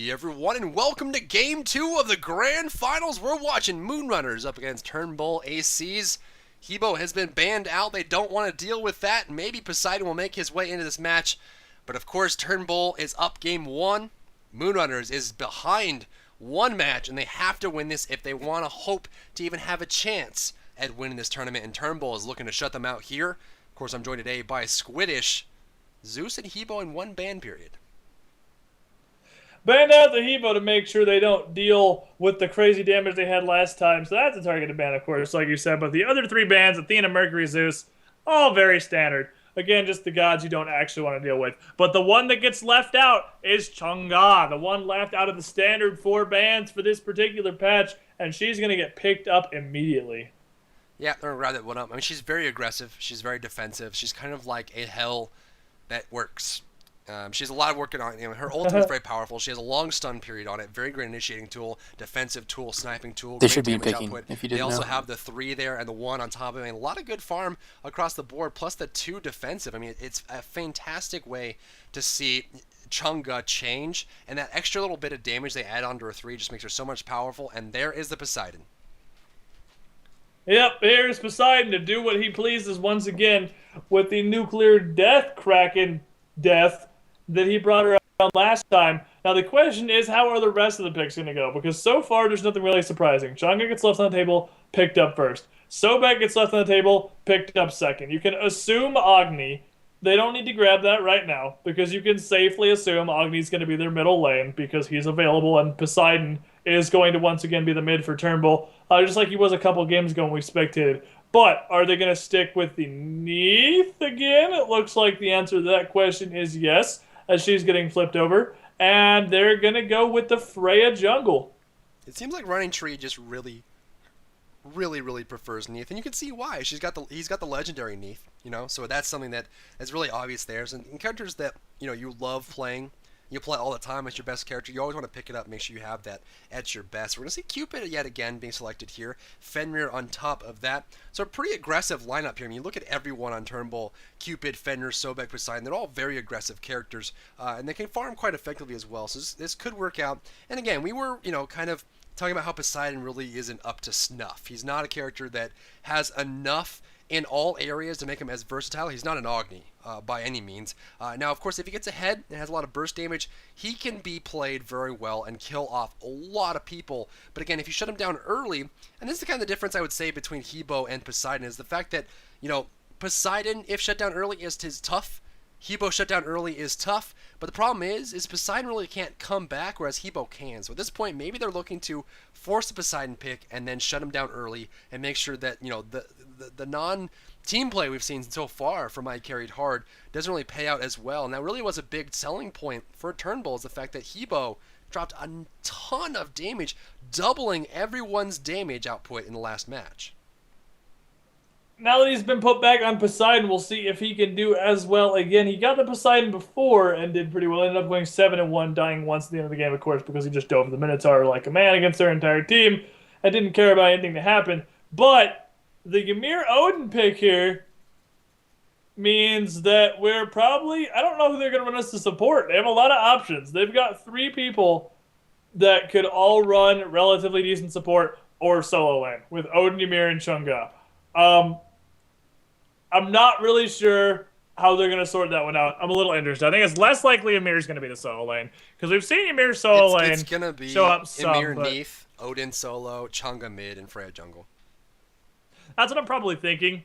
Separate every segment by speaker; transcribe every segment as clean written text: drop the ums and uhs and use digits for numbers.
Speaker 1: Howdy everyone, and welcome to Game 2 of the Grand Finals. We're watching Moonrunners up against Turnbull ACs. Hebo has been banned out. They don't want to deal with that. Maybe Poseidon will make his way into this match. But of course, Turnbull is up Game 1. Moonrunners is behind one match, and they have to win this if they want to hope to even have a chance at winning this tournament. And Turnbull is looking to shut them out here. Of course, I'm joined today by Squiddish, Zeus, and Hebo in one ban period.
Speaker 2: Banned out the Hebo to make sure they don't deal with the crazy damage they had last time. So that's a targeted ban, of course, like you said. But the other three bans, Athena, Mercury, Zeus, all very standard. Again, just the gods you don't actually want to deal with. But the one that gets left out is Chang'e, the one left out of the standard 4 bans for this particular patch. And she's going to get picked up immediately.
Speaker 1: Yeah, they're going to grab that one up. I mean, she's very aggressive. She's very defensive. She's kind of like a hell that works. She has a lot of work on it. You know, her ultimate is very powerful. She has a long stun period on it. Very great initiating tool, defensive tool, sniping tool.
Speaker 3: They should be picking, if you didn't know.
Speaker 1: They also have the 3 there and the 1 on top of it. I mean, a lot of good farm across the board, plus the 2 defensive. I mean, it's a fantastic way to see Chang'e change. And that extra little bit of damage they add onto her 3 just makes her so much powerful. And there is the Poseidon.
Speaker 2: Yep, here's Poseidon to do what he pleases once again with the nuclear death Kraken death that he brought around last time. Now the question is, how are the rest of the picks going to go? Because so far there's nothing really surprising. Chang'e gets left on the table, picked up first. Sobek gets left on the table, picked up second. You can assume Agni. They don't need to grab that right now because you can safely assume Agni's going to be their middle lane because he's available, and Poseidon is going to once again be the mid for Turnbull, just like he was a couple games ago when we spectated. But are they going to stick with the Neath again? It looks like the answer to that question is yes, as she's getting flipped over. And they're going to go with the Freya jungle.
Speaker 1: It seems like Running Tree just really prefers Neath, and you can see why. He's got the legendary Neath, you know, so that's something that is really obvious there. And in characters that, you know, you love playing, you play all the time as your best character, you always want to pick it up, make sure you have that at your best. We're going to see Cupid yet again being selected here, Fenrir on top of that. So a pretty aggressive lineup here. I mean, you look at everyone on Turnbull, Cupid, Fenrir, Sobek, Poseidon, they're all very aggressive characters, and they can farm quite effectively as well. So this could work out. And again, we were, you know, kind of talking about how Poseidon really isn't up to snuff. He's not a character that has enough in all areas to make him as versatile. He's not an Agni by any means. Now, of course, if he gets ahead and has a lot of burst damage, he can be played very well and kill off a lot of people. But again, if you shut him down early, and this is the kind of the difference I would say between Hebo and Poseidon, is the fact that, you know, Poseidon, if shut down early, is tough. Hebo shut down early is tough, but the problem is Poseidon really can't come back, whereas Hebo can. So at this point, maybe they're looking to force the Poseidon pick and then shut him down early and make sure that, you know, the non-team play we've seen so far from I Carried Hard doesn't really pay out as well. And that really was a big selling point for Turnbull, is the fact that Hebo dropped a ton of damage, doubling everyone's damage output in the last match.
Speaker 2: Now that he's been put back on Poseidon, we'll see if he can do as well again. He got the Poseidon before and did pretty well. Ended up going 7-1, dying once at the end of the game, of course, because he just dove the Minotaur like a man against their entire team and didn't care about anything to happen. But the Ymir Odin pick here means that we're probably... I don't know who they're going to run us to support. They have a lot of options. They've got 3 people that could all run relatively decent support or solo lane with Odin, Ymir, and Chang'e. I'm not really sure how they're going to sort that one out. I'm a little interested. I think it's less likely Ymir's going to be the solo lane, because we've seen Ymir solo lane
Speaker 1: it's gonna be
Speaker 2: show up some.
Speaker 1: Ymir Neath, Odin solo, Chang'e mid, and Freya jungle.
Speaker 2: That's what I'm probably thinking,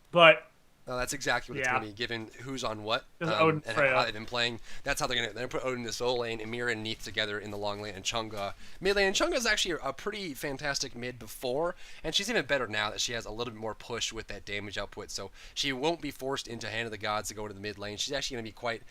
Speaker 2: but...
Speaker 1: No, that's exactly what it's going to be, given who's on what
Speaker 2: Odin,
Speaker 1: and
Speaker 2: Freya.
Speaker 1: how they've been playing. That's how they're going to put Odin in the solo lane, Ymir and Neath together in the long lane, and Chang'e mid lane. And Chang'e is actually a pretty fantastic mid before, and she's even better now that she has a little bit more push with that damage output. So she won't be forced into Hand of the Gods to go to the mid lane. She's actually going to be quite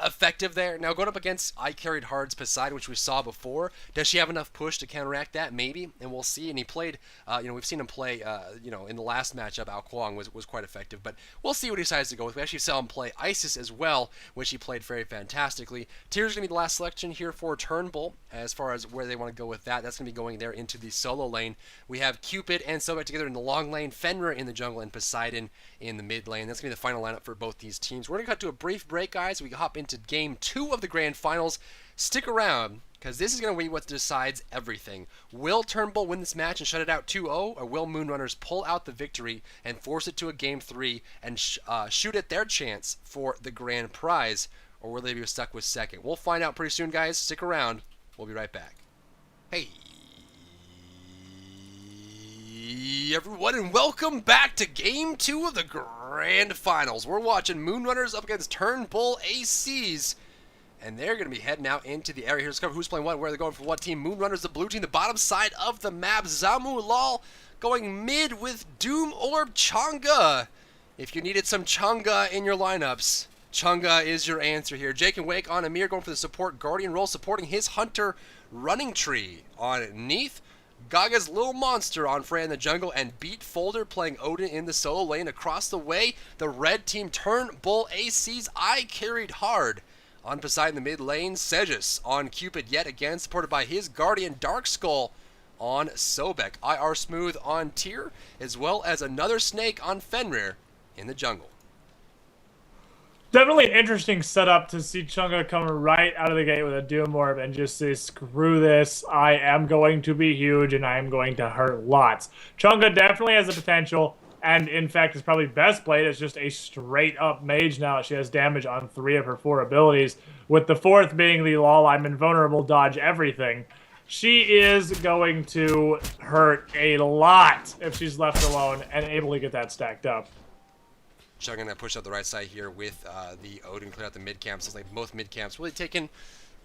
Speaker 1: effective there. Now, going up against I Carried Hard's Poseidon, which we saw before, does she have enough push to counteract that? Maybe, and we'll see. And he played, you know, we've seen him play, you know, in the last matchup, Ao Kuang was quite effective, but we'll see what he decides to go with. We actually saw him play Isis as well, which he played very fantastically. Tyr's going to be the last selection here for Turnbull, as far as where they want to go with that. That's going to be going there into the solo lane. We have Cupid and Sobek together in the long lane, Fenrir in the jungle, and Poseidon in the mid lane. That's going to be the final lineup for both these teams. We're going to cut to a brief break, guys. We hop into Game 2 of the Grand Finals. Stick around, because this is going to be what decides everything. Will Turnbull win this match and shut it out 2-0, or will Moonrunners pull out the victory and force it to a Game 3 and shoot at their chance for the grand prize, or will they be stuck with second? We'll find out pretty soon, guys. Stick around. We'll be right back. Hey, everyone, and welcome back to Game 2 of the Grand Finals. We're watching Moonrunners up against Turnbull ACs. And they're going to be heading out into the area here to discover who's playing what, where they're going for what team. Moonrunners, the blue team, the bottom side of the map. Zamu Lal going mid with Doom Orb Chang'e. If you needed some Chang'e in your lineups, Chang'e is your answer here. Jake and Wake on Amir going for the support Guardian role, supporting his Hunter Running Tree on Neath. Gaga's Little Monster on Freya in the jungle, and Beat Folder playing Odin in the solo lane. Across the way, the red team Turnbull ACs I carried hard. On Poseidon in the mid lane, Sejas on Cupid yet again, supported by his Guardian Dark Skull on Sobek. IR Smooth on Tier, as well as another Snake on Fenrir in the jungle.
Speaker 2: Definitely an interesting setup to see Chang'e come right out of the gate with a Doom Orb and just say, screw this, I am going to be huge and I am going to hurt lots. Chang'e definitely has the potential, and in fact is probably best played as just a straight up mage now. She has damage on 3 of her 4 abilities, with the 4th being the lol, I'm invulnerable, dodge everything. She is going to hurt a lot if she's left alone and able to get that stacked up.
Speaker 1: Chang'e going to push up the right side here with the Odin, clear out the mid camps. It's like both mid camps really taken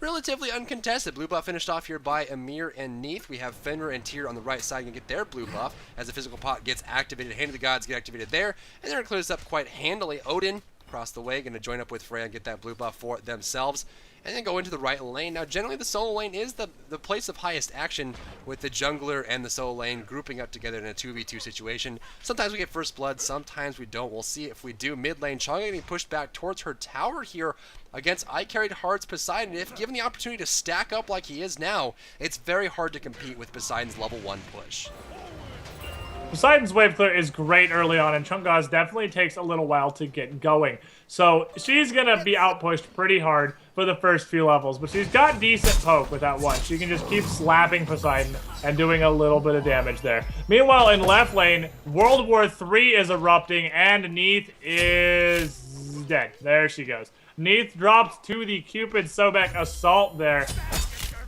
Speaker 1: relatively uncontested. Blue buff finished off here by Amir and Neath. We have Fenrir and Tyr on the right side going to get their blue buff as the physical pot gets activated. Hand of the Gods get activated there, and they're going to clear this up quite handily. Odin across the way going to join up with Freya and get that blue buff for themselves, and then go into the right lane. Now generally the solo lane is the place of highest action, with the jungler and the solo lane grouping up together in a 2v2 situation. Sometimes we get first blood, sometimes we don't. We'll see if we do. Mid lane, Chang'e getting pushed back towards her tower here against I Carried Hard's Poseidon. If given the opportunity to stack up like he is now, it's very hard to compete with Poseidon's level 1 push.
Speaker 2: Poseidon's wave clear is great early on, and Chang'e's definitely takes a little while to get going. So she's going to be outpushed pretty hard for the first few levels, but she's got decent poke with that one. She can just keep slapping Poseidon and doing a little bit of damage there. Meanwhile, in left lane, World War III is erupting, and Neath is dead. There she goes. Neath drops to the Cupid Sobek assault there,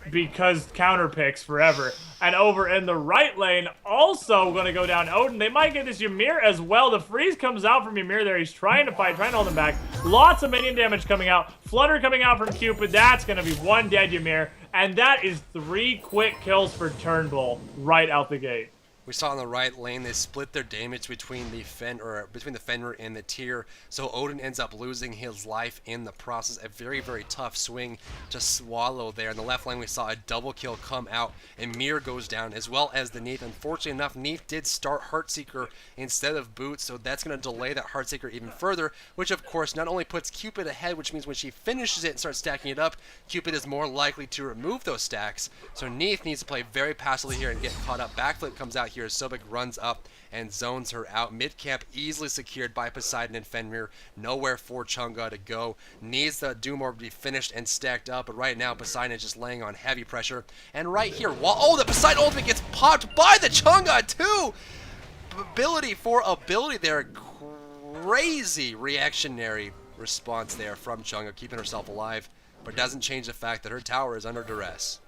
Speaker 2: because counter picks forever. And over in the right lane, also going to go down Odin. They might get this Ymir as well. The freeze comes out from Ymir there. He's trying to fight, trying to hold him back. Lots of minion damage coming out. Flutter coming out from Cupid. That's going to be 1 dead Ymir. And that is 3 quick kills for Turnbull right out the gate.
Speaker 1: We saw on the right lane, they split their damage between the Fenrir and the Tyr, so Odin ends up losing his life in the process. A very, very tough swing to swallow there. In the left lane, we saw a double kill come out, and Mir goes down, as well as the Neath. Unfortunately enough, Neath did start Heartseeker instead of Boots, so that's going to delay that Heartseeker even further, which of course not only puts Cupid ahead, which means when she finishes it and starts stacking it up, Cupid is more likely to remove those stacks. So Neath needs to play very passively here and get caught up. Backflip comes out here as Sobek runs up and zones her out. Mid-camp easily secured by Poseidon and Fenrir. Nowhere for Chang'e to go. Needs the Doom Orb to be finished and stacked up, but right now Poseidon is just laying on heavy pressure. And right here, the Poseidon ultimate gets popped by the Chang'e too! Ability for ability there. Crazy reactionary response there from Chang'e, keeping herself alive, but doesn't change the fact that her tower is under duress.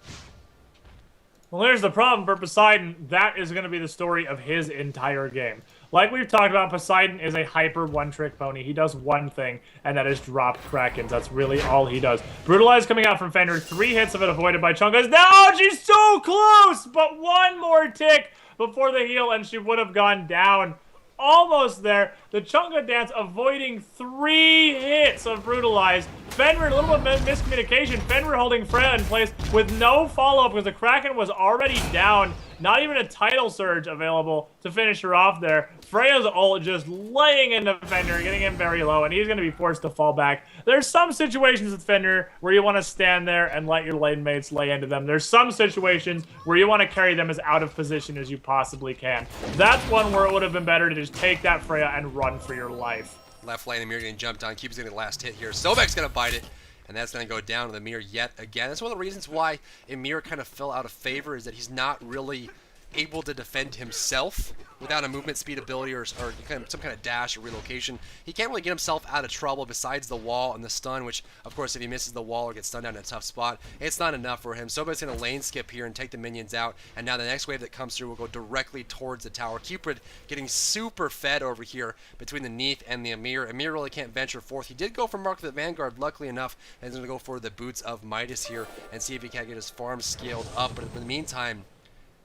Speaker 2: Well, here's the problem for Poseidon. That is going to be the story of his entire game. Like we've talked about, Poseidon is a hyper one-trick pony. He does one thing, and that is drop Krakens. That's really all he does. Brutalize coming out from Fenrir. 3 hits of it avoided by Chang'e. Now she's so close, but 1 more tick before the heal, and she would have gone down. Almost there. The Chang'e dance avoiding 3 hits of Brutalize. Fenrir, a little bit of miscommunication. Fenrir holding Freya in place with no follow-up because the Kraken was already down. Not even a tidal surge available to finish her off there. Freya's ult just laying into Fenrir, getting him very low, and he's going to be forced to fall back. There's some situations with Fenrir where you want to stand there and let your lane mates lay into them. There's some situations where you want to carry them as out of position as you possibly can. That's one where it would have been better to just take that Freya and run for your life.
Speaker 1: Left lane, Amir getting jumped on. Keeps getting the last hit here. Sobek's going to bite it. and that's going to go down to the Emir yet again. That's one of the reasons why Emir kind of fell out of favor, is that he's not really able to defend himself without a movement speed ability or some kind of dash or relocation. He can't really get himself out of trouble besides the wall and the stun, which, of course, if he misses the wall or gets stunned down in a tough spot, it's not enough for him. Sobek's going to lane skip here and take the minions out, and now the next wave that comes through will go directly towards the tower. Cupid getting super fed over here between the Neith and the Emir. Emir really can't venture forth. He did go for Mark of the Vanguard, luckily enough, and he's going to go for the Boots of Midas here and see if he can't get his farm scaled up. But in the meantime,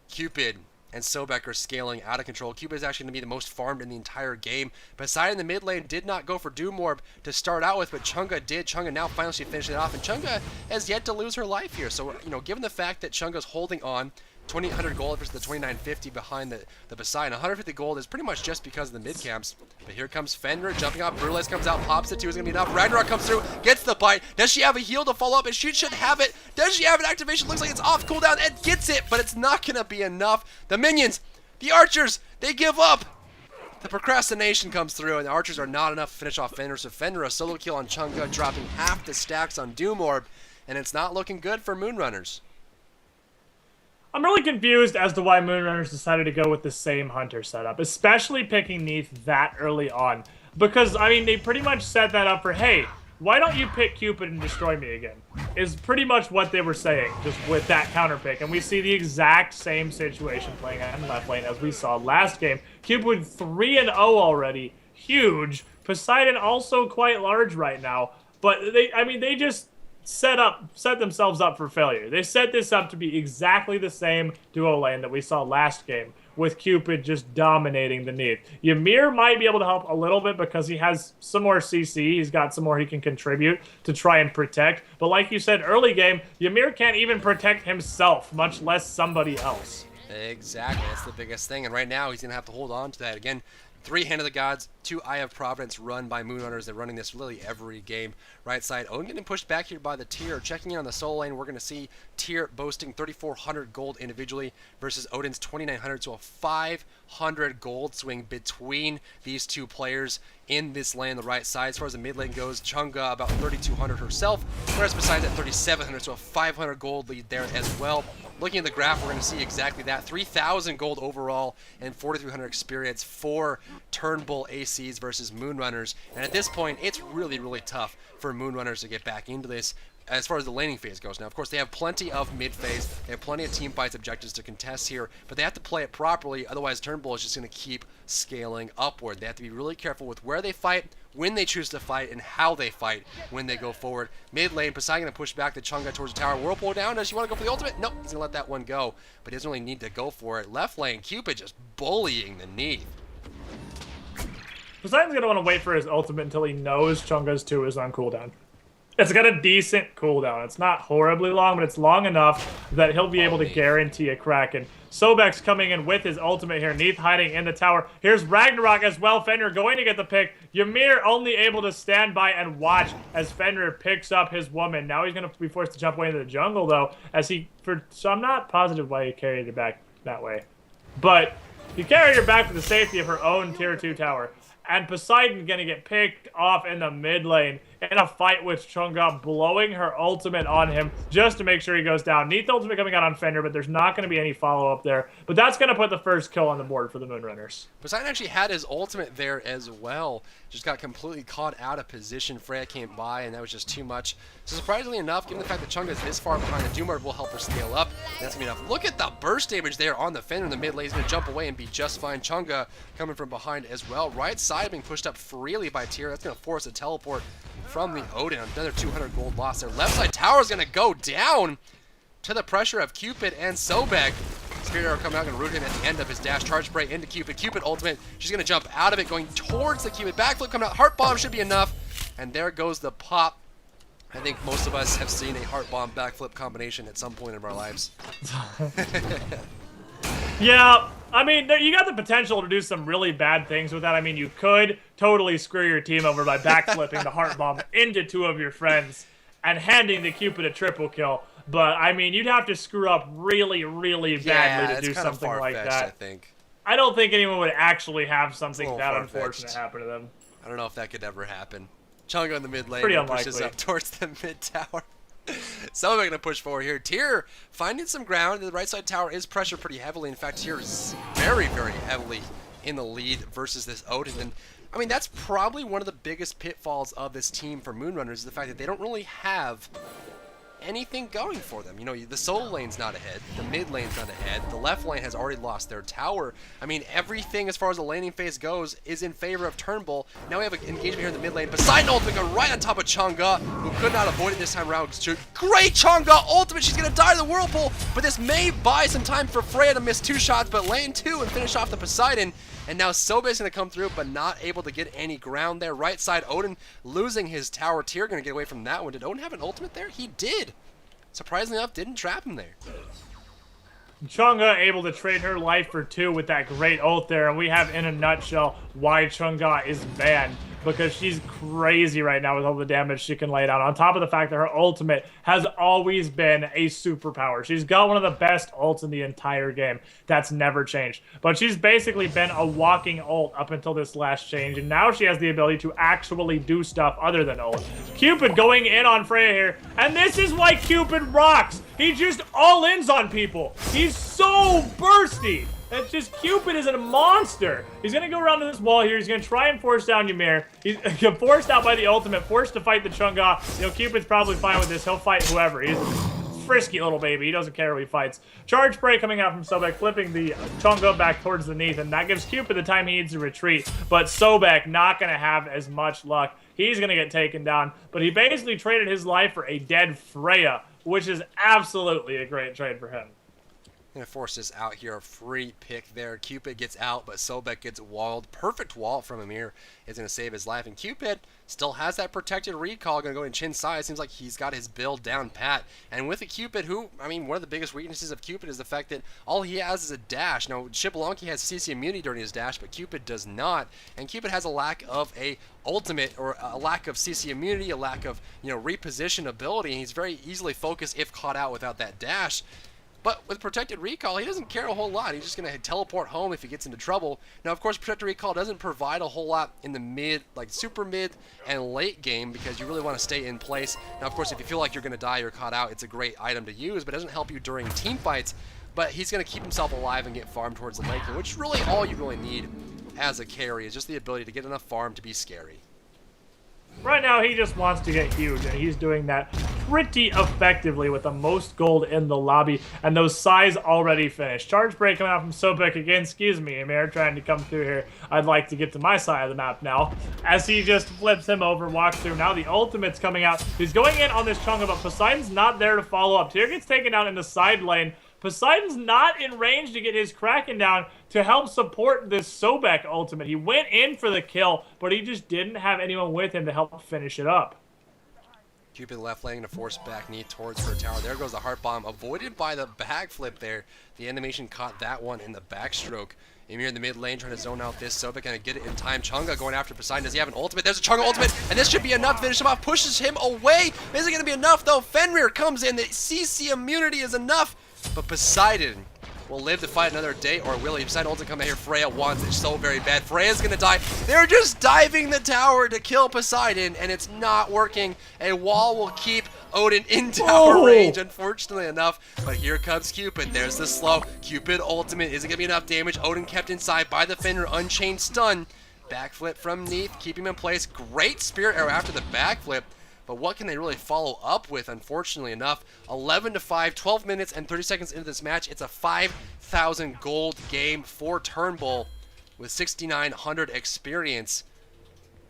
Speaker 1: Cupid and Sobek are scaling out of control. Cupid is actually going to be the most farmed in the entire game. Poseidon in the mid lane did not go for Doom Orb to start out with, but Chunga did. Chunga now finally finished it off, and Chunga has yet to lose her life here. So, given the fact that Chunga's holding on, 2,800 gold versus the 2,950 behind the Poseidon. 150 gold is pretty much just because of the mid camps. But here comes Fenrir jumping off. Brulez comes out, pops it. 2 is going to be enough. Ragnarok comes through, gets the bite. Does she have a heal to follow up? And she should have it. Does she have an activation? Looks like it's off cooldown and gets it, but it's not going to be enough. The minions, the archers, they give up. The procrastination comes through, and the archers are not enough to finish off Fenrir. So Fenrir, a solo kill on Chunga, dropping half the stacks on Doom Orb, and it's not looking good for Moonrunners.
Speaker 2: I'm really confused as to why Moonrunners decided to go with the same Hunter setup, especially picking Neith that early on. Because, I mean, they pretty much set that up for, hey, why don't you pick Cupid and destroy me again? Is pretty much what they were saying, just with that counter pick. And we see the exact same situation playing out in left lane as we saw last game. Cupid 3-0 already, huge. Poseidon also quite large right now. But they just set themselves up for failure. They set this up to be exactly the same duo lane that we saw last game, with Cupid just dominating the Neith. Ymir might be able to help a little bit because he has some more CC. He's got some more he can contribute to try and protect. But like you said, early game, Ymir can't even protect himself, much less somebody else.
Speaker 1: Exactly, that's the biggest thing. And right now, he's going to have to hold on to that. Again, 3 Hand of the Gods, 2 Eye of Providence run by Moonrunners. They're running this really every game. Right side, Odin getting pushed back here by the Tier. Checking in on the solo lane, we're going to see Tier boasting 3,400 gold individually versus Odin's 2,900. So a 500 gold swing between these two players in this lane, the right side. As far as the mid lane goes, Chunga about 3,200 herself, whereas Poseidon at 3,700. So a 500 gold lead there as well. Looking at the graph, we're going to see exactly that. 3,000 gold overall and 4,300 experience for Turnbull ACs versus Moonrunners. And at this point, it's really, really tough for Moonrunners to get back into this as far as the laning phase goes. Now, of course, they have plenty of mid phase. They have plenty of team fights objectives to contest here, but they have to play it properly. Otherwise, Turnbull is just going to keep scaling upward. They have to be really careful with where they fight, when they choose to fight, and how they fight when they go forward. Mid lane, Poseidon going to push back the Chunga towards the tower. Whirlpool down. Does she want to go for the ultimate? Nope, he's going to let that one go, but he doesn't really need to go for it. Left lane, Cupid just bullying the Neith.
Speaker 2: Poseidon's going to want to wait for his ultimate until he knows Chunga's 2 is on cooldown. It's got a decent cooldown. It's not horribly long, but it's long enough that he'll be able to guarantee a Kraken. Sobek's coming in with his ultimate here. Neith hiding in the tower. Here's Ragnarok as well. Fenrir going to get the pick. Ymir only able to stand by and watch as Fenrir picks up his woman. Now he's going to be forced to jump away into the jungle, though, so I'm not positive why he carried her back that way. But he carried her back for the safety of her own Tier 2 tower. And Poseidon going to get picked off in the mid lane in a fight with Chunga, blowing her ultimate on him just to make sure he goes down. Neith ultimate coming out on Fenrir, but there's not going to be any follow-up there. But that's going to put the first kill on the board for the Moonrunners.
Speaker 1: Poseidon actually had his ultimate there as well. Just got completely caught out of position. Freya came by, and that was just too much. So surprisingly enough, given the fact that Chunga is this far behind, the Doom Orb will help her scale up. That's going to be enough. Look at the burst damage there on the Fenrir in the mid lane. He's going to jump away and be just fine. Chunga coming from behind as well. Right side being pushed up freely by Tyr. That's going to force a teleport from the Odin. Another 200 gold loss there. Left side tower is going to go down to the pressure of Cupid and Sobek. Spirit Arrow coming out, going to root him at the end of his dash. Charge spray into Cupid. Cupid ultimate. She's going to jump out of it, going towards the Cupid. Backflip coming out. Heart bomb should be enough. And there goes the pop. I think most of us have seen a heart bomb backflip combination at some point in our lives.
Speaker 2: Yeah, I mean, you got the potential to do some really bad things with that. I mean, you could totally screw your team over by backflipping the heart bomb into 2 of your friends and handing the Cupid a triple kill. But, I mean, you'd have to screw up really, really badly to do something like that.
Speaker 1: I think.
Speaker 2: I don't think anyone would actually have something that unfortunate happen to them.
Speaker 1: I don't know if that could ever happen. Chunga in the mid lane
Speaker 2: Pretty
Speaker 1: pushes
Speaker 2: unlikely.
Speaker 1: up towards the mid tower. So they're going to push forward here. Tier finding some ground. The right side tower is pressured pretty heavily. In fact, Tier is very, very heavily in the lead versus this Odin. And I mean, that's probably one of the biggest pitfalls of this team for Moonrunners is the fact that they don't really have anything going for them. You know, the solo lane's not ahead, the mid lane's not ahead, the left lane has already lost their tower. I mean, everything as far as the laning phase goes is in favor of Turnbull. Now we have an engagement here in the mid lane. Poseidon ultimate going right on top of Chunga, who could not avoid it this time around. Great Chunga ultimate, she's going to die to the Whirlpool, but this may buy some time for Freya to miss 2 shots, but lane 2 and finish off the Poseidon. And now Sobek's going to come through, but not able to get any ground there. Right side, Odin losing his tower. Tier going to get away from that one. Did Odin have an ultimate there? He did. Surprisingly enough, didn't trap him there.
Speaker 2: Chunga able to trade her life for 2 with that great ult there, and we have in a nutshell why Chunga is banned. Because she's crazy right now with all the damage she can lay down. On top of the fact that her ultimate has always been a superpower. She's got one of the best ults in the entire game. That's never changed. But she's basically been a walking ult up until this last change. And now she has the ability to actually do stuff other than ult. Cupid going in on Freya here. And this is why Cupid rocks. He just all-ins on people. He's so bursty. It's just Cupid is a monster. He's going to go around to this wall here. He's going to try and force down Ymir. He's forced out by the ultimate, forced to fight the Chunga. You know, Cupid's probably fine with this. He'll fight whoever. He's a frisky little baby. He doesn't care who he fights. Charge spray coming out from Sobek, flipping the Chunga back towards the Neath, and that gives Cupid the time he needs to retreat. But Sobek not going to have as much luck. He's going to get taken down. But he basically traded his life for a dead Freya, which is absolutely a great trade for him.
Speaker 1: Gonna force this out here, a free pick there. Cupid gets out, but Sobek gets walled. Perfect wall from Ymir is gonna save his life, and Cupid still has that protected recall. Gonna go in Chin's side. Seems like he's got his build down pat. And with a Cupid, who, I mean, one of the biggest weaknesses of Cupid is the fact that all he has is a dash. Now, Shibbolunki has CC immunity during his dash, but Cupid does not. And Cupid has a lack of a ultimate, or a lack of CC immunity, a lack of, you know, reposition ability. And he's very easily focused if caught out without that dash. But with Protected Recall, he doesn't care a whole lot. He's just going to teleport home if he gets into trouble. Now, of course, Protected Recall doesn't provide a whole lot in the mid, like super mid and late game, because you really want to stay in place. Now, of course, if you feel like you're going to die or caught out, it's a great item to use, but it doesn't help you during team fights. But he's going to keep himself alive and get farm towards the late game, which is really all you really need as a carry, is just the ability to get enough farm to be scary.
Speaker 2: Right now, he just wants to get huge, and he's doing that pretty effectively with the most gold in the lobby, and those size already finished. Charge break coming out from Sobek again. Excuse me, Ymir trying to come through here. I'd like to get to my side of the map now. As he just flips him over, walks through. Now the ultimate's coming out. He's going in on this Chunga, but Poseidon's not there to follow up. Tyr gets taken out in the side lane. Poseidon's not in range to get his Kraken down to help support this Sobek ultimate. He went in for the kill, but he just didn't have anyone with him to help finish it up.
Speaker 1: Cupid left lane to force back knee towards her tower. There goes the heart bomb, avoided by the backflip there. The animation caught that one in the backstroke. Ymir in the mid lane trying to zone out this Sobek, gonna get it in time. Chunga going after Poseidon. Does he have an ultimate? There's a Chunga ultimate, and this should be enough to finish him off. Pushes him away. Isn't gonna be enough though. Fenrir comes in. The CC immunity is enough, but Poseidon will live to fight another day, or will he? Poseidon ultimate come in here. Freya wants it so very bad. Freya's gonna die. They're just diving the tower to kill Poseidon, and it's not working. A wall will keep Odin in tower range, unfortunately enough. But here comes Cupid. There's the slow. Cupid ultimate isn't gonna be enough damage. Odin kept inside by the Fenrir, unchained stun. Backflip from Neath, keep him in place. Great spirit arrow after the backflip. But what can they really follow up with, unfortunately enough? 11-5, 12 minutes and 30 seconds into this match. It's a 5,000 gold game for Turnbull with 6,900 experience.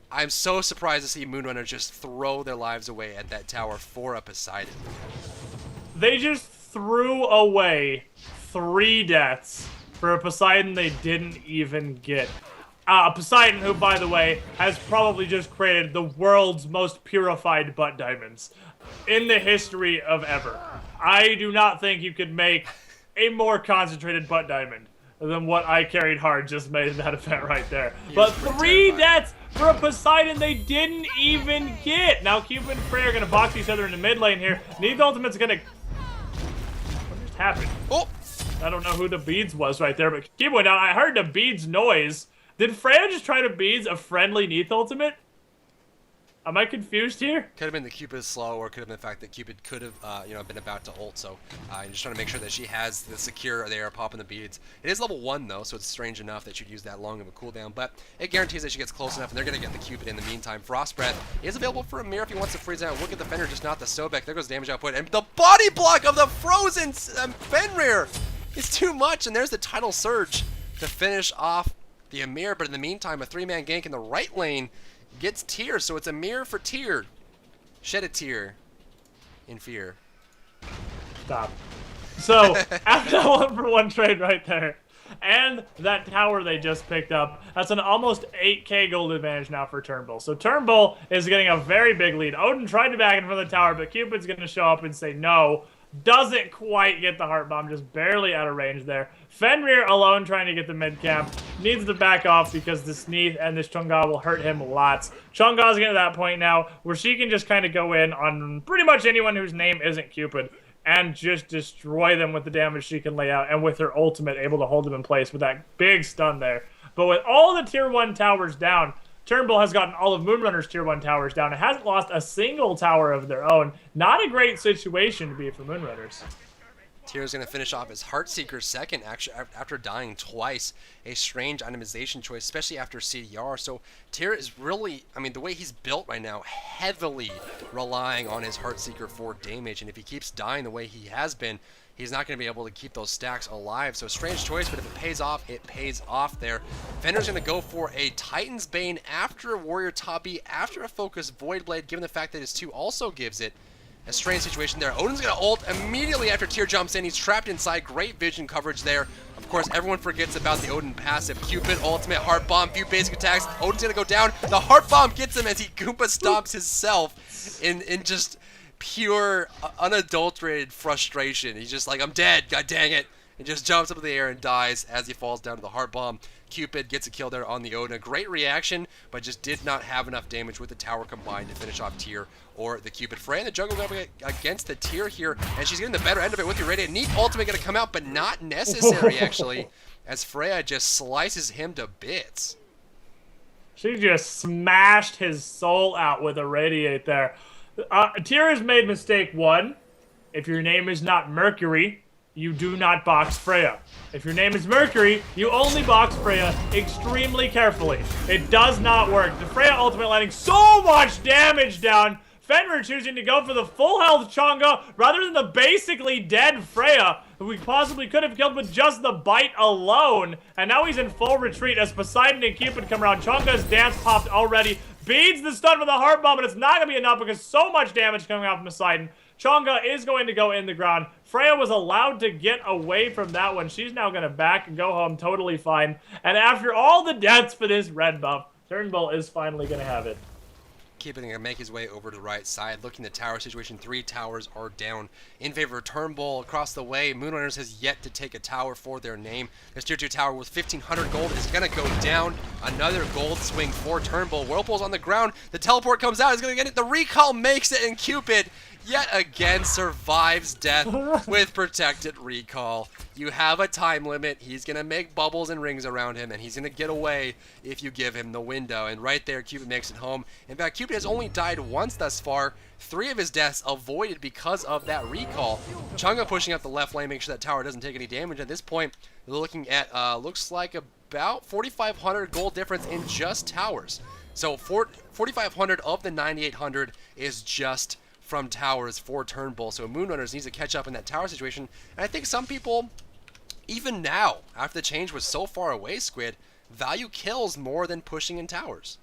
Speaker 1: I'm so surprised to see Moonrunners just throw their lives away at that tower for a Poseidon.
Speaker 2: They just threw away 3 deaths for a Poseidon they didn't even get. Poseidon, who, by the way, has probably just created the world's most purified butt diamonds in the history of ever. I do not think you could make a more concentrated butt diamond than what I Carried Hard just made in that event right there. But 3 deaths for a Poseidon they didn't even get. Now Cupid and Freya are going to box each other in the mid lane here. Neath ultimate's going to... What just happened?
Speaker 1: Oh!
Speaker 2: I don't know who the beads was right there, but Cupid went down. I heard the beads noise. Did Freya just try to beads a friendly Neath ultimate? Am I confused here?
Speaker 1: Could have been the Cupid slow, or could have been the fact that Cupid could have, been about to ult. So, just trying to make sure that she has the secure there, popping the beads. It is level 1 though, so it's strange enough that she'd use that long of a cooldown. But it guarantees that she gets close enough, and they're gonna get the Cupid in the meantime. Frost Breath is available for Amir if he wants to freeze out. Look at the Fenrir, just not the Sobek. There goes damage output, and the body block of the frozen Fenrir is too much. And there's the tidal surge to finish off the Amir. But in the meantime, a 3-man gank in the right lane gets Tier, so it's Amir for Tier. Shed a tear in fear.
Speaker 2: Stop. So, after that 1-for-1 trade right there, and that tower they just picked up, that's an almost 8k gold advantage now for Turnbull. So Turnbull is getting a very big lead. Odin tried to back in front of the tower, but Cupid's going to show up and say no. Doesn't quite get the heart bomb, just barely out of range there. Fenrir alone trying to get the mid camp. Needs to back off because this Neith and this Chang'e will hurt him lots. Chang'e's getting to that point now where she can just kind of go in on pretty much anyone whose name isn't Cupid and just destroy them with the damage she can lay out, and with her ultimate able to hold them in place with that big stun there. But with all the tier 1 towers down, Turnbull has gotten all of Moonrunners tier 1 towers down. It hasn't lost a single tower of their own. Not a great situation to be for Moonrunners.
Speaker 1: Tier's going to finish off his Heartseeker second, actually, after dying twice. A strange itemization choice, especially after CDR. So Tier is really, the way he's built right now, heavily relying on his Heartseeker for damage. And if he keeps dying the way he has been, he's not going to be able to keep those stacks alive. So strange choice, but if it pays off there. Fenrir's going to go for a Titan's Bane after a Warrior Tabi, after a Focused Void Blade, given the fact that his 2 also gives it. A strange situation there. Odin's going to ult immediately after Tier jumps in. He's trapped inside. Great vision coverage there. Of course, everyone forgets about the Odin passive. Cupid, ultimate, Heart Bomb, few basic attacks. Odin's going to go down. The Heart Bomb gets him as he Goomba stomps himself in just pure, unadulterated frustration. He's just like, I'm dead, god dang it. And just jumps up in the air and dies as he falls down to the Heart Bomb. Cupid gets a kill there on the Odin. A great reaction, but just did not have enough damage with the tower combined to finish off Tier or the Cupid. Freya in the jungle going against the Tier here, and she's getting the better end of it with the Radiant. Neat ultimate going to come out, but not necessary, actually, as Freya just slices him to bits.
Speaker 2: She just smashed his soul out with a Radiate there. Tier has made mistake 1. If your name is not Mercury, you do not box Freya. If your name is Mercury, you only box Freya extremely carefully. It does not work. The Freya ultimate letting so much damage down. Fenrir choosing to go for the full health Chang'e rather than the basically dead Freya, who we possibly could have killed with just the bite alone. And now he's in full retreat as Poseidon and Cupid come around. Chang'e's dance popped already. Beads the stun with a Heart Bomb, but it's not going to be enough because so much damage coming out from Poseidon. Chang'e is going to go in the ground. Freya was allowed to get away from that one. She's now going to back and go home totally fine. And after all the deaths for this red buff, Turnbull is finally going to have it.
Speaker 1: Keeping to make his way over to the right side. Looking at the tower situation, 3 towers are down in favor of Turnbull. Across the way, Moonrunners has yet to take a tower for their name. This tier 2 tower with 1,500 gold is going to go down. Another gold swing for Turnbull. Whirlpool's on the ground. The teleport comes out. He's going to get it. The recall makes it, and Cupid yet again survives death with protected recall. You have a time limit. He's going to make bubbles and rings around him, and he's going to get away if you give him the window. And right there, Cupid makes it home. In fact, Cupid has only died once thus far. 3 of his deaths avoided because of that recall. Chang'e pushing up the left lane, make sure that tower doesn't take any damage. At this point, they're looking at, looks like about 4,500 gold difference in just towers. So 4,500 of the 9,800 is just from towers for Turnbull. So Moonrunners needs to catch up in that tower situation. And I think some people, even now, after the change was so far away, Squid, value kills more than pushing in towers.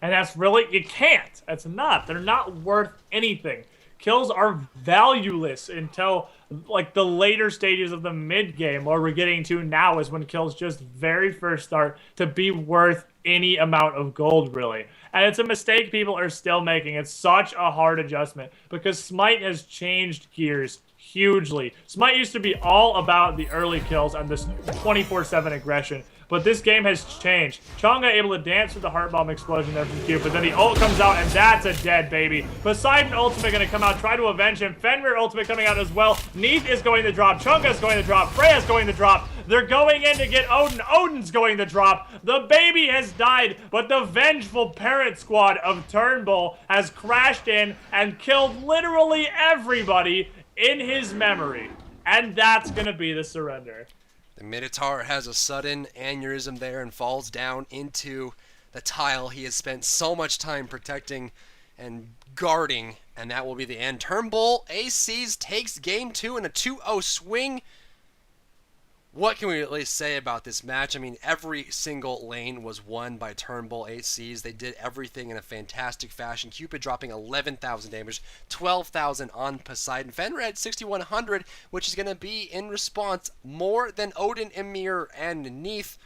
Speaker 2: And that's really, you can't. That's not. They're not worth anything. Kills are valueless until like the later stages of the mid game, where we're getting to now is when kills just very first start to be worth any amount of gold, really. And it's a mistake people are still making. It's such a hard adjustment because Smite has changed gears hugely. Smite used to be all about the early kills and this 24/7 aggression. but this game has changed. Chang'e able to dance with the heart bomb explosion there from Cupid. Then the ult comes out, and that's a dead baby. Poseidon ultimate going to come out, try to avenge him. Fenrir ultimate coming out as well. Neith is going to drop. Chang'e's going to drop. Freya's going to drop. They're going in to get Odin. Odin's going to drop. The baby has died, but the vengeful parent squad of Turnbull has crashed in and killed literally everybody in his memory. And that's going to be the surrender.
Speaker 1: The Minotaur has a sudden aneurysm there and falls down into the tile he has spent so much time protecting and guarding, and that will be the end. Turnbull ACs takes game 2 in a 2-0 swing. What can we really say about this match? I mean, every single lane was won by Turnbull ACs. They did everything in a fantastic fashion. Cupid dropping 11,000 damage, 12,000 on Poseidon. Fenrir had 6,100, which is going to be, in response, more than Odin, Ymir, and Neith.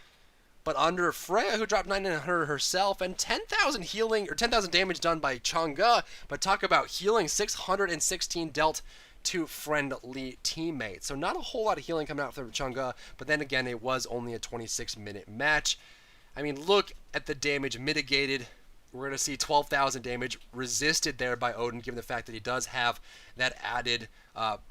Speaker 1: But under Freya, who dropped 900 herself, and 10,000 healing, or 10,000 damage done by Chang'e. But talk about healing, 616 dealt to friendly teammates. So not a whole lot of healing coming out from Chang'e, but then again, it was only a 26-minute match. I mean, look at the damage mitigated. We're going to see 12,000 damage resisted there by Odin, given the fact that he does have that added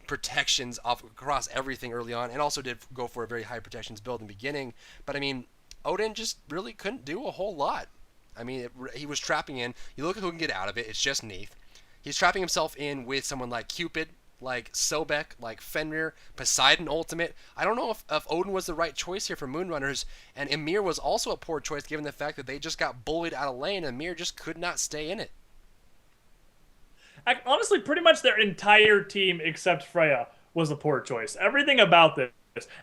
Speaker 1: protections across everything early on, and also did go for a very high protections build in the beginning. But I mean, Odin just really couldn't do a whole lot. I mean, he was trapping in. You look at who can get out of it. It's just Neith. He's trapping himself in with someone like Cupid, like Sobek, like Fenrir, Poseidon ultimate. I don't know if Odin was the right choice here for Moonrunners, and Ymir was also a poor choice given the fact that they just got bullied out of lane, and Ymir just could not stay in it.
Speaker 2: Honestly, pretty much their entire team except Freya was a poor choice. Everything about this.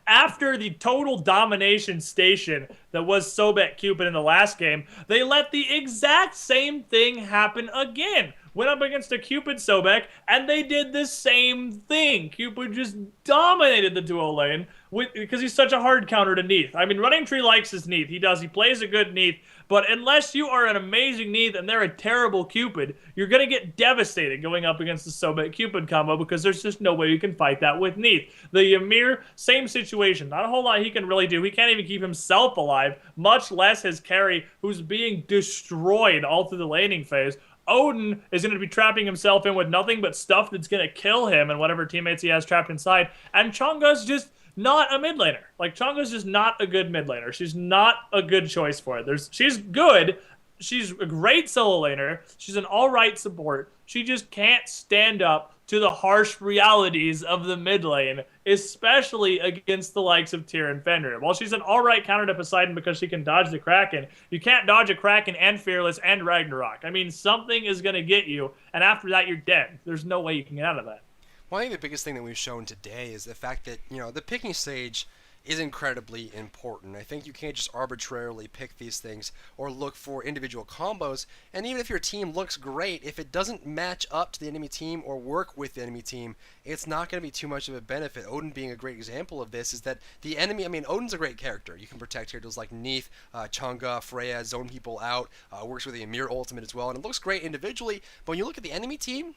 Speaker 2: After the total domination station that was Sobek Cupid in the last game, they let the exact same thing happen again. Went up against a Cupid Sobek, and they did the same thing. Cupid just dominated the duo lane because he's such a hard counter to Neith. I mean, Running Tree likes his Neith. He does. He plays a good Neith. But unless you are an amazing Neith and they're a terrible Cupid, you're going to get devastated going up against the Sobek Cupid combo because there's just no way you can fight that with Neith. The Ymir, same situation. Not a whole lot he can really do. He can't even keep himself alive, much less his carry, who's being destroyed all through the laning phase. Odin is going to be trapping himself in with nothing but stuff that's going to kill him and whatever teammates he has trapped inside. And Chang'e's just not a mid laner. Like, Chang'e's just not a good mid laner. She's not a good choice for it. She's good. She's a great solo laner. She's an all-right support. She just can't stand up to the harsh realities of the mid lane, especially against the likes of Tyr and Fenrir. While she's an all-right counter to Poseidon because she can dodge the Kraken, you can't dodge a Kraken and Fearless and Ragnarok. I mean, something is going to get you, and after that, you're dead. There's no way you can get out of that.
Speaker 1: Well, I think the biggest thing that we've shown today is the fact that, you know, the picking stage is incredibly important. I think you can't just arbitrarily pick these things or look for individual combos, and even if your team looks great, if it doesn't match up to the enemy team or work with the enemy team, it's not going to be too much of a benefit. Odin being a great example of this is that the enemy, I mean, Odin's a great character. You can protect characters like Neith, Chang'e, Freya, zone people out, works with the Ymir ultimate as well, and it looks great individually, but when you look at the enemy team,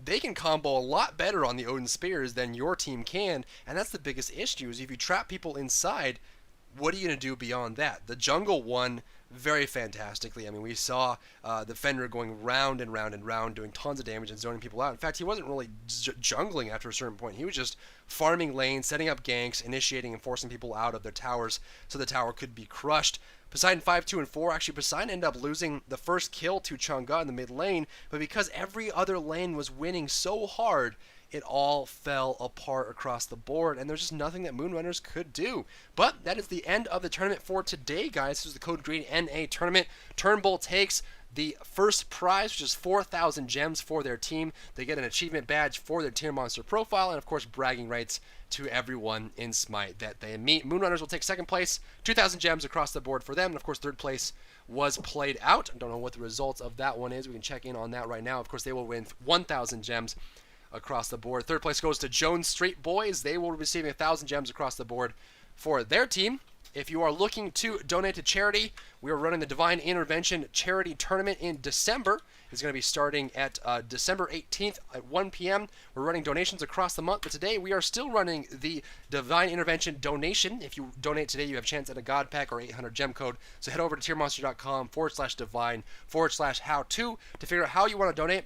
Speaker 1: they can combo a lot better on the Odin Spears than your team can, and that's the biggest issue, is if you trap people inside, what are you going to do beyond that? The jungle won very fantastically. I mean, we saw the Fenrir going round and round and round, doing tons of damage and zoning people out. In fact, he wasn't really jungling after a certain point. He was just farming lanes, setting up ganks, initiating and forcing people out of their towers so the tower could be crushed. Poseidon 5, 2, and 4. Actually, Poseidon ended up losing the first kill to Chang'e in the mid lane, but because every other lane was winning so hard, it all fell apart across the board, and there's just nothing that Moonrunners could do. But that is the end of the tournament for today, guys. This is the Code Green NA tournament. Turnbull takes the first prize, which is 4,000 gems for their team. They get an achievement badge for their Tiermonster profile, and of course bragging rights to everyone in Smite that they meet. Moonrunners will take second place, 2,000 gems across the board for them, and of course third place was played out. I don't know what the results of that one is. We can check in on that right now. Of course, they will win 1,000 gems across the board. Third place goes to Jones Street Boys. They will be receiving 1,000 gems across the board for their team. If you are looking to donate to charity, we are running the Divine Intervention Charity Tournament in December. It's going to be starting at December 18th at 1 p.m. We're running donations across the month, but today we are still running the Divine Intervention donation. If you donate today, you have a chance at a God Pack or 800 gem code. So head over to tiermonster.com/divine/how-to to figure out how you want to donate.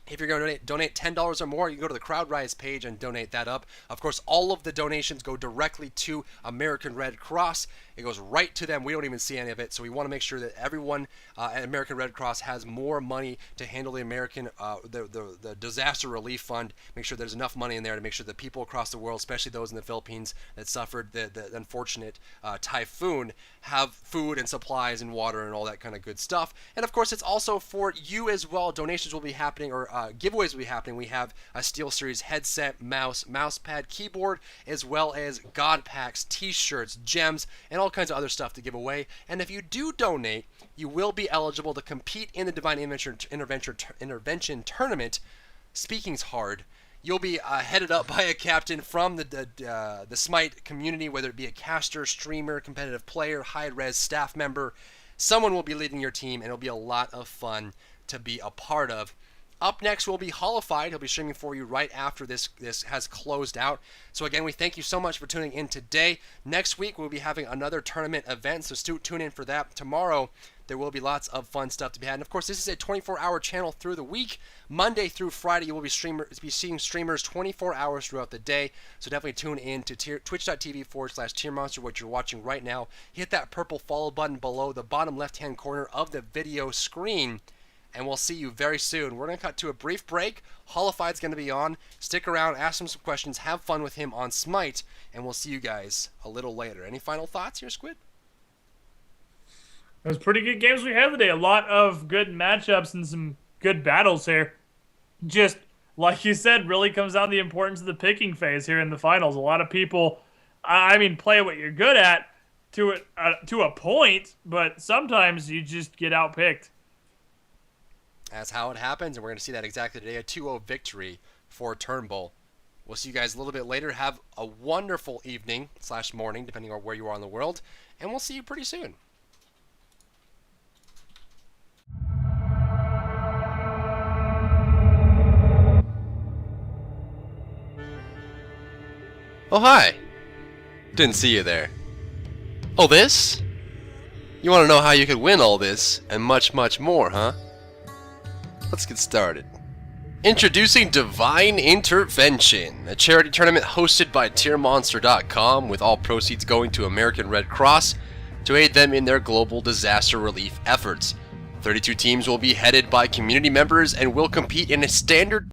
Speaker 1: If you're going to donate $10 or more, you can go to the CrowdRise page and donate that up. Of course, all of the donations go directly to American Red Cross. It goes right to them. We don't even see any of it. So we want to make sure that everyone at American Red Cross has more money to handle the the disaster relief fund. Make sure there's enough money in there to make sure that people across the world, especially those in the Philippines that suffered the unfortunate typhoon, have food and supplies and water and all that kind of good stuff. And of course, it's also for you as well. Donations will be happening, or giveaways will be happening. We have a SteelSeries headset, mouse pad, keyboard, as well as God Packs, t-shirts, gems, and all kinds of other stuff to give away. And if you do donate, you will be eligible to compete in the Divine Intervention Tournament. Speaking's hard. You'll be headed up by a captain from the Smite community, whether it be a caster, streamer, competitive player, high-res staff member. Someone will be leading your team, and it'll be a lot of fun to be a part of. Up next will be Holified. He'll be streaming for you right after this has closed out. So again, we thank you so much for tuning in today. Next week, we'll be having another tournament event, so tune in for that. Tomorrow, there will be lots of fun stuff to be had. And of course, this is a 24-hour channel through the week. Monday through Friday, you will be seeing streamers 24 hours throughout the day. So definitely tune in to twitch.tv/Tiermonster, what you're watching right now. Hit that purple follow button below the bottom left-hand corner of the video screen. And we'll see you very soon. We're going to cut to a brief break. Holified's going to be on. Stick around, ask him some questions, have fun with him on Smite, and we'll see you guys a little later. Any final thoughts here, Squid?
Speaker 2: It was pretty good games we had today. A lot of good matchups and some good battles here. Just, like you said, really comes down to the importance of the picking phase here in the finals. A lot of people, play what you're good at to a point, but sometimes you just get outpicked.
Speaker 1: That's how it happens, and we're going to see that exactly today. A 2-0 victory for Turnbull. We'll see you guys a little bit later. Have a wonderful evening/morning, depending on where you are in the world, and we'll see you pretty soon. Oh, hi. Didn't see you there. Oh, this? You want to know how you could win all this, and much, much more, huh? Let's get started. Introducing Divine Intervention, a charity tournament hosted by Tiermonster.com, with all proceeds going to American Red Cross to aid them in their global disaster relief efforts. 32 teams will be headed by community members and will compete in a standard